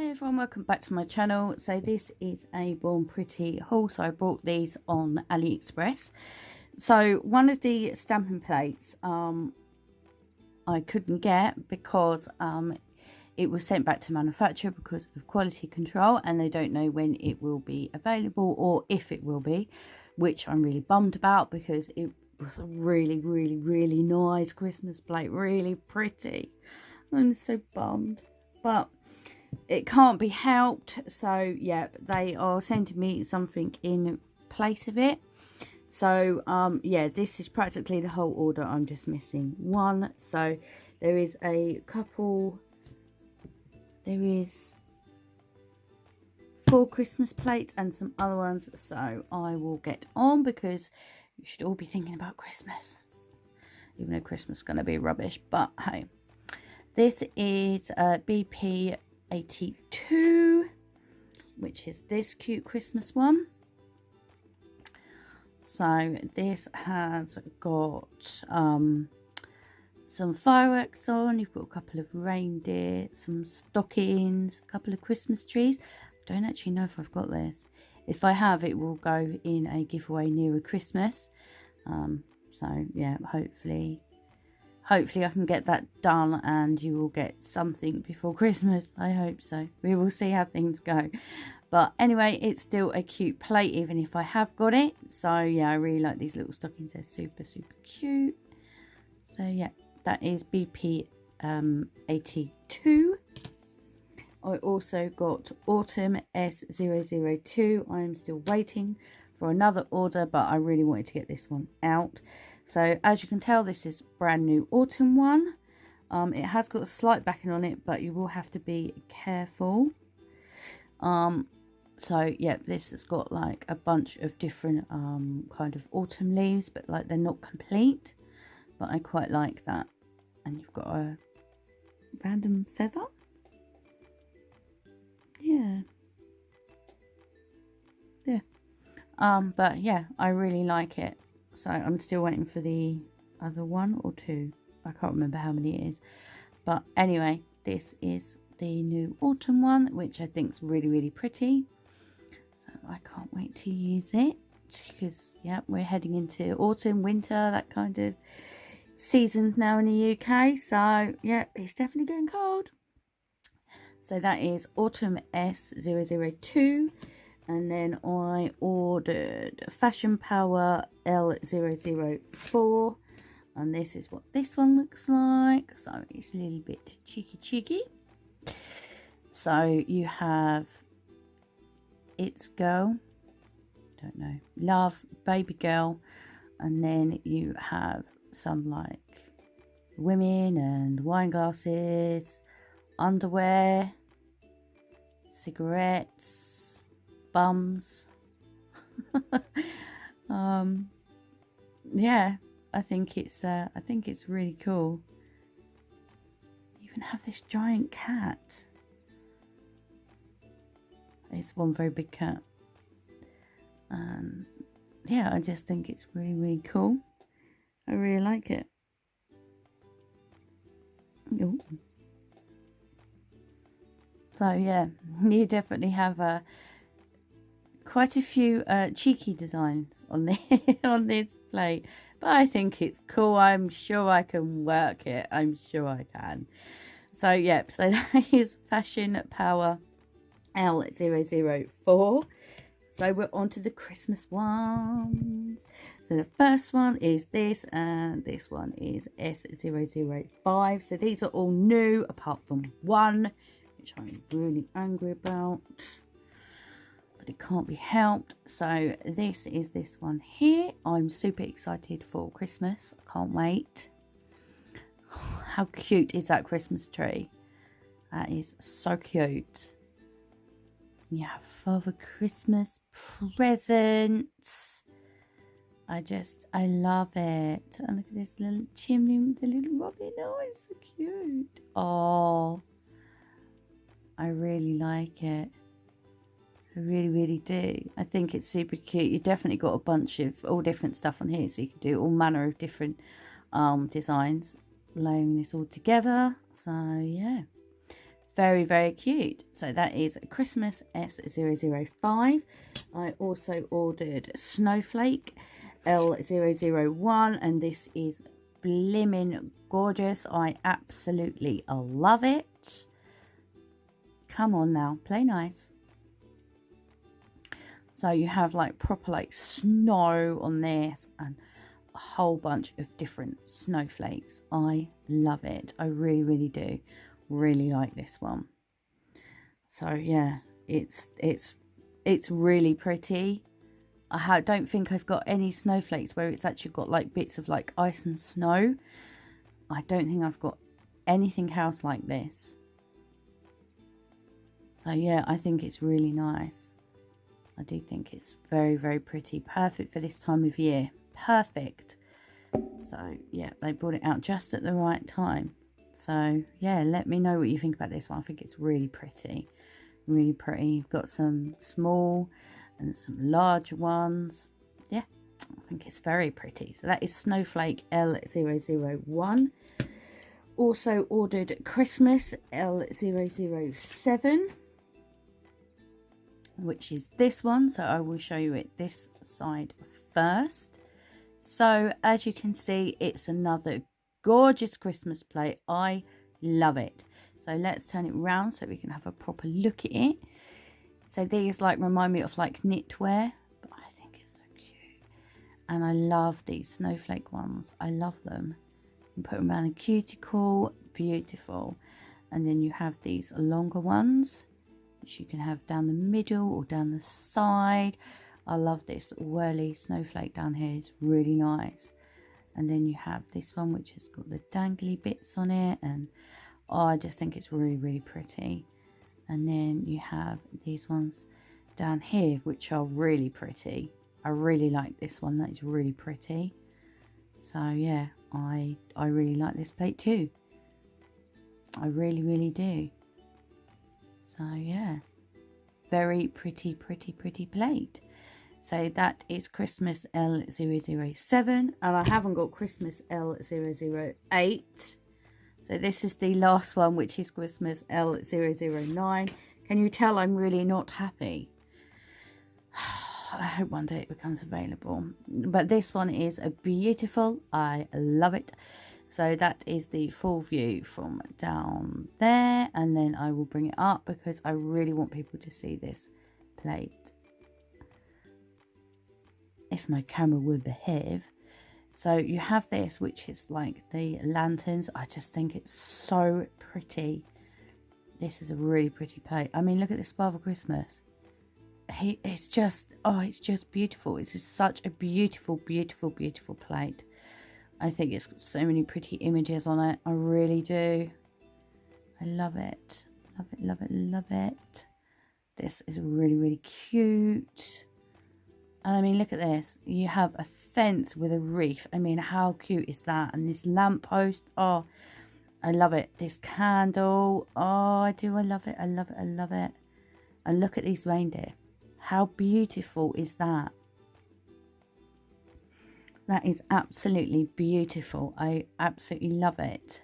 Everyone, welcome back to my channel. So this is a Born Pretty haul. So I bought these on Aliexpress. So one of the stamping plates I couldn't get because it was sent back to manufacturer because of quality control, and they don't know when it will be available or if it will be, which I'm really bummed about because it was a really nice Christmas plate, really pretty. I'm so bummed, but it can't be helped. So yeah, they are sending me something in place of it. So yeah, this is practically the whole order. I'm just missing one. So there is a couple, there is 4 Christmas plates and some other ones. So I will get on because you should all be thinking about Christmas, even though Christmas is going to be rubbish. But hey, this is BP 82, which is this cute Christmas one. So this has got some fireworks on. You've got a couple of reindeer, some stockings, a couple of Christmas trees. I don't actually know if I've got this. If I have, it will go in a giveaway nearer Christmas. So yeah, hopefully I can get that done and you will get something before Christmas. I hope so. We will see how things go. But anyway, it's still a cute plate even if I have got it. So yeah, I really like these little stockings. They're super cute. So yeah, that is BP 82. I also got Autumn S002. I am still waiting for another order, but I really wanted to get this one out. So as you can tell, this is brand new autumn one. It has got a slight backing on it, but you will have to be careful. So yeah, this has got like a bunch of different kind of autumn leaves, but like they're not complete, but I quite like that. And you've got a random feather. Yeah. But yeah, I really like it. So I'm still waiting for the other 1 or 2. I can't remember how many it is. But anyway, this is the new autumn one, which I think is really pretty. So I can't wait to use it because yeah, we're heading into autumn, winter, that kind of seasons now in the UK. So yeah, it's definitely getting cold. So that is Autumn S002. And then I ordered Fashion Power L004. And this is what this one looks like. So it's a little bit cheeky. So you have It's Girl. Don't know. Love, Baby Girl. And then you have some like women and wine glasses, underwear, cigarettes, bums. Yeah, I think it's really cool. You even have this giant cat. It's one very big cat. Yeah, I just think it's really cool. I really like it. Ooh. So yeah, you definitely have quite a few cheeky designs on on this plate, but I think it's cool. I'm sure I can work it. I'm sure I can. So yep, so that is Fashion Power L004. So we're on to the Christmas ones. So the first one is this, and this one is S005. So these are all new apart from one, which I'm really angry about, but it can't be helped. So this is this one here. I'm super excited for Christmas. I can't wait. How cute is that Christmas tree? That is so cute. You have Father Christmas presents. I love it. And look at this little chimney with the little robin. Oh, it's so cute. Oh, I really like it. I really do. I think it's super cute. You definitely got a bunch of all different stuff on here, so you can do all manner of different designs, layering this all together. So yeah, very, very cute. So that is Christmas S005. I also ordered Snowflake L001, and this is blimmin' gorgeous. I absolutely love it. Come on now, play nice. So you have like proper like snow on this and a whole bunch of different snowflakes. I love it. I really, really do. Really like this one. So yeah, it's really pretty. I don't think I've got any snowflakes where it's actually got like bits of like ice and snow. I don't think I've got anything else like this. So yeah, I think it's really nice. I do think it's very, very pretty. Perfect for this time of year. Perfect. So yeah, they brought it out just at the right time. So yeah, let me know what you think about this one. I think it's really pretty. Really pretty. You've got some small and some large ones. Yeah, I think it's very pretty. So that is Snowflake L001. Also ordered Christmas L007, which is this one. So I will show you it this side first. So as you can see, it's another gorgeous Christmas plate. I love it. So let's turn it round so we can have a proper look at it. So these like remind me of like knitwear, but I think it's so cute. And I love these snowflake ones. I love them. You put them around a cuticle, beautiful. And then you have these longer ones, which you can have down the middle or down the side. I love this whirly snowflake down here. It's really nice. And then you have this one, which has got the dangly bits on it. And oh, I just think it's really, really pretty. And then you have these ones down here, which are really pretty. I really like this one. That is really pretty. So yeah, I really like this plate too. I really, really do. So yeah, very pretty, pretty, pretty plate. So that is Christmas L007, and I haven't got Christmas L008. So this is the last one, which is Christmas L009. Can you tell I'm really not happy? I hope one day it becomes available. But this one is a beautiful. I love it. So that is the full view from down there. And then I will bring it up because I really want people to see this plate. If my camera would behave. So you have this, which is like the lanterns. I just think it's so pretty. This is a really pretty plate. I mean, look at this Father Christmas. It's just, oh, it's just beautiful. It's just such a beautiful, beautiful, beautiful plate. I think it's got so many pretty images on it. I really do. I love it. Love it, love it, love it. This is really, really cute. And I mean, look at this. You have a fence with a reef. I mean, how cute is that? And this lamppost. Oh, I love it. This candle. Oh, I do. I love it. I love it. I love it. And look at these reindeer. How beautiful is that? That is absolutely beautiful. I absolutely love it.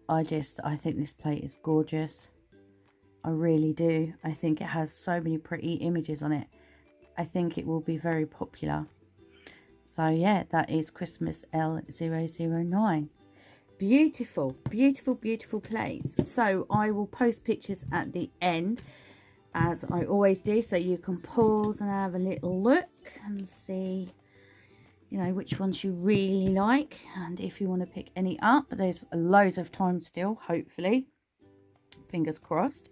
I think this plate is gorgeous. I really do. I think it has so many pretty images on it. I think it will be very popular. So yeah, that is Christmas L009. Beautiful, beautiful, beautiful plates. So I will post pictures at the end, as I always do, so you can pause and have a little look and see, you know, which ones you really like, and if you want to pick any up. There's loads of time still, hopefully, fingers crossed.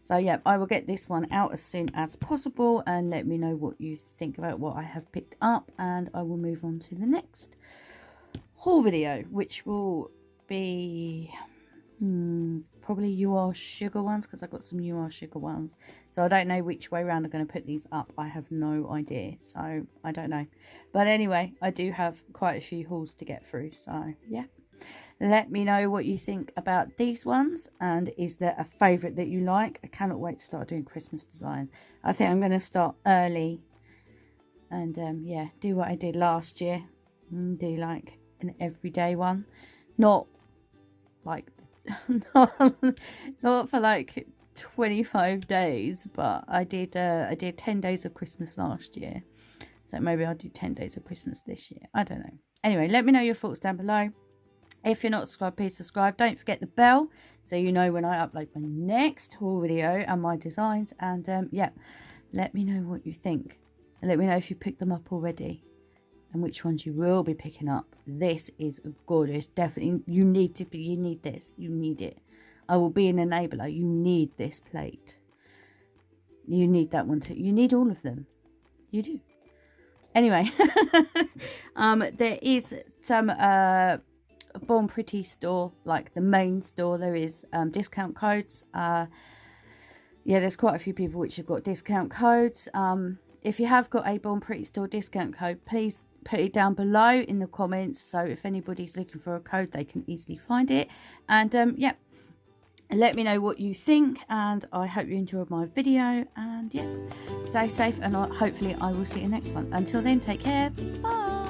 So yeah, I will get this one out as soon as possible, and let me know what you think about what I have picked up, and I will move on to the next haul video, which will be probably UR sugar ones, because I've got some UR sugar ones. So I don't know which way around I'm going to put these up. I have no idea, so I don't know. But anyway, I do have quite a few hauls to get through, so yeah. Let me know what you think about these ones, and is there a favourite that you like? I cannot wait to start doing Christmas designs. I think I'm going to start early and yeah, do what I did last year, do like an everyday one, not like not for like 25 days, but I did 10 days of Christmas last year, so maybe I'll do 10 days of Christmas this year. I don't know. Anyway, let me know your thoughts down below. If you're not subscribed, please subscribe. Don't forget the bell so you know when I upload my next haul video and my designs. And yeah, let me know what you think, and let me know if you picked them up already and which ones you will be picking up. This is gorgeous. Definitely, you need this. You need it. I will be an enabler. You need this plate. You need that one too. You need all of them. You do. Anyway, there is some Born Pretty store, like the main store. There is discount codes. Yeah, there's quite a few people which have got discount codes. If you have got a Born Pretty store discount code, please put it down below in the comments, so if anybody's looking for a code, they can easily find it. And yeah, let me know what you think, and I hope you enjoyed my video. And yeah, stay safe, and hopefully I will see you next one. Until then, take care. Bye.